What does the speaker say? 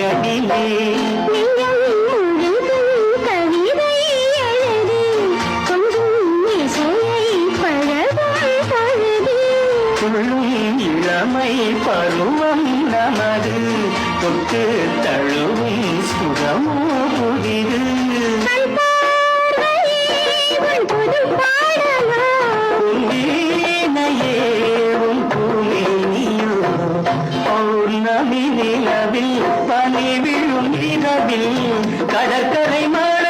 வயதிலே இளமை பருவம் நமது தொட்டு தழுவும் சுகமோ புதிது உன்னேனையே உன் பூமியோ பௌர்ணமி நிலவில் பனி விழும் இரவில் கடற்கரை மழை